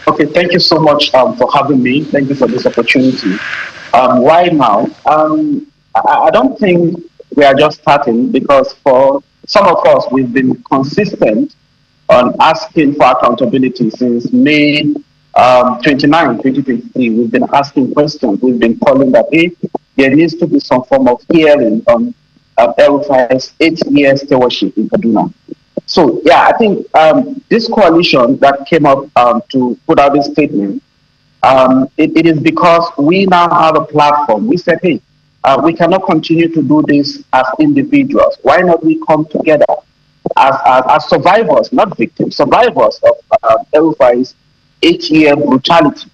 Okay, thank you so much for having me. Thank you for this opportunity. Why now? I don't think we are just starting because for some of us, we've been consistent on asking for accountability since May 29, 2023. We've been asking questions. We've been calling that, hey, there needs to be some form of hearing on El-Rufai's 8 year stewardship in Kaduna. So, yeah, I think this coalition that came up to put out this statement, it is because we now have a platform. We said, hey, we cannot continue to do this as individuals. Why not we come together as survivors, not victims, survivors of El-Rufai's 8 year brutality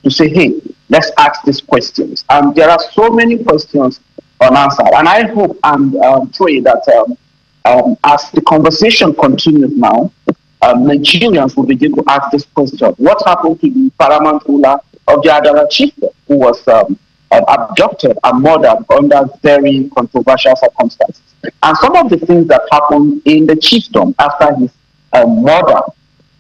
to say, hey, let's ask these questions. And there are so many questions unanswered. And I hope and pray that as the conversation continues now, Nigerians will begin to ask this question: what happened to the paramount ruler of the Adara chieftain who was abducted and murdered under very controversial circumstances? And some of the things that happened in the chiefdom after his murder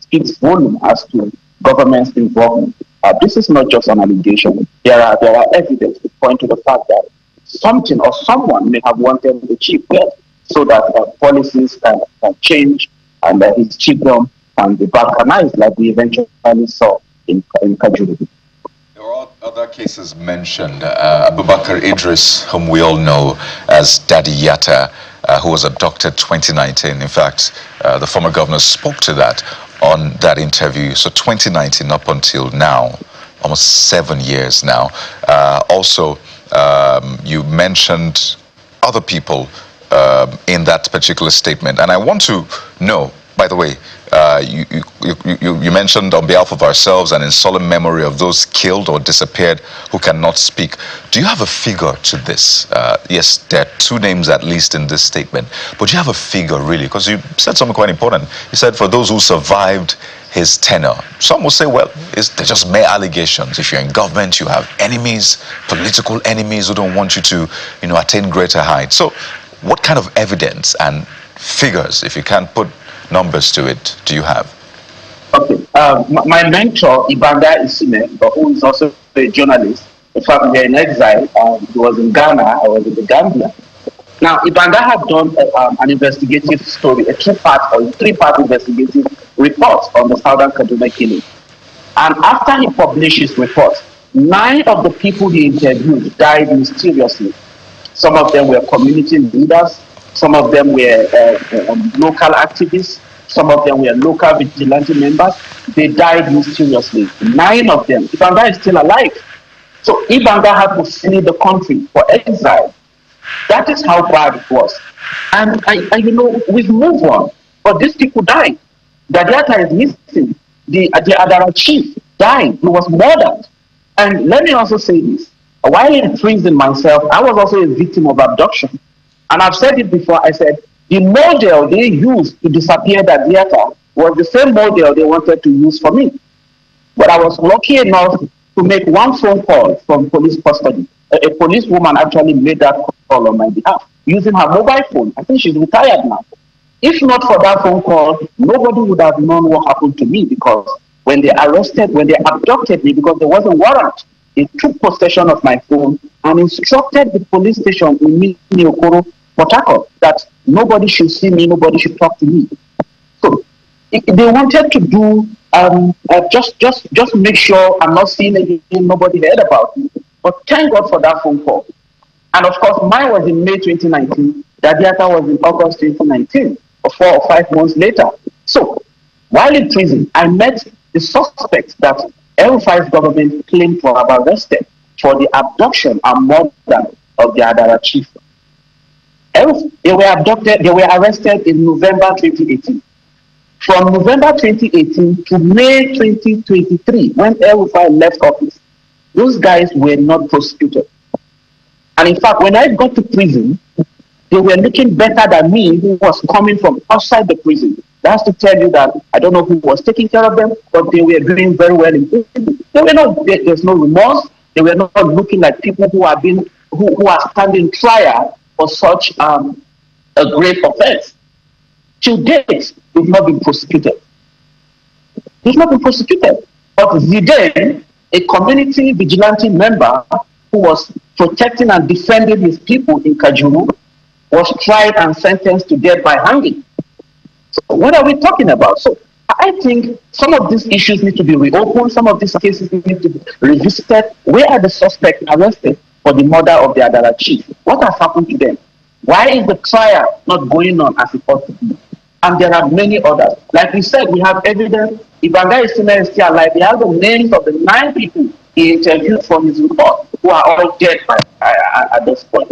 speaks volume as to government's involvement. This is not just an allegation. There are evidence to point to the fact that something or someone may have wanted the chief dead so that policies can change and his chiefdom can be balkanized like we eventually saw in Kajuru. There are other cases mentioned. Abubakar Idris, whom we all know as Daddy Yatta, who was abducted 2019. In fact, the former governor spoke to that on that interview. So 2019 up until now, almost 7 years now. Also, you mentioned other people in that particular statement. And I want to know, by the way, you mentioned on behalf of ourselves and in solemn memory of those killed or disappeared who cannot speak. Do you have a figure to this? Yes, there are two names at least in this statement, but do you have a figure really? Because you said something quite important. You said for those who survived his tenure. Some will say, well, they're just mere allegations. If you're in government, you have enemies, political enemies who don't want you to, attain greater heights. So what kind of evidence and figures, if you can't put numbers to it, do you have? Okay. My mentor, Ibanda Isime, who is also a journalist, in fact, we are in exile. He was in Ghana, I was in the Gambia. Now, Ibanda had done an investigative story, a three-part investigative report on the Southern Kaduna killing. And after he published his report, 9 of the people he interviewed died mysteriously. Some of them were community leaders. Some of them were local activists. Some of them were local vigilante members. They died mysteriously. 9 of them. Ibanga is still alive. So Ibanga had to flee the country for exile. That is how bad it was. And we've moved on. But these people died. Dadiata is missing. The Adara chief died. He was murdered. And let me also say this. While in prison myself, I was also a victim of abduction. And I've said it before, I said, the model they used to disappear Dadiata was the same model they wanted to use for me. But I was lucky enough to make one phone call from police custody. A police woman actually made that call on my behalf using her mobile phone. I think she's retired now. If not for that phone call, nobody would have known what happened to me, because when they abducted me, because there was a warrant, they took possession of my phone and instructed the police station in Okoro, Port Harcourt, that nobody should see me, nobody should talk to me. So they wanted to do just make sure I'm not seen again, nobody heard about me. But thank God for that phone call. And of course, mine was in May 2019, Dadiata was in August 2019, or 4 or 5 months later. So while in prison, I met the suspect that El-Rufai's government claimed to have arrested for the abduction and murder of the Adara chief. They were arrested in November 2018. From November 2018 to May 2023, when El-Rufai left office, those guys were not prosecuted. And in fact, when I got to prison, they were looking better than me, who was coming from outside the prison. That's to tell you that I don't know who was taking care of them, but they were doing very well in prison. There's no remorse. They were not looking like people who are standing trial for such a great offense. To date, they've not been prosecuted. They've not been prosecuted. But Zidane, a community vigilante member who was protecting and defending his people in Kajuru, was tried and sentenced to death by hanging. So what are we talking about? So I think some of these issues need to be reopened. Some of these cases need to be revisited. Where are the suspects arrested for the murder of the Adara chief? What has happened to them? Why is the trial not going on as it ought to be? And there are many others. Like we said, we have evidence. Ibanga is still alive. We have the names of the 9 people he interviewed from his report who are all dead at this point.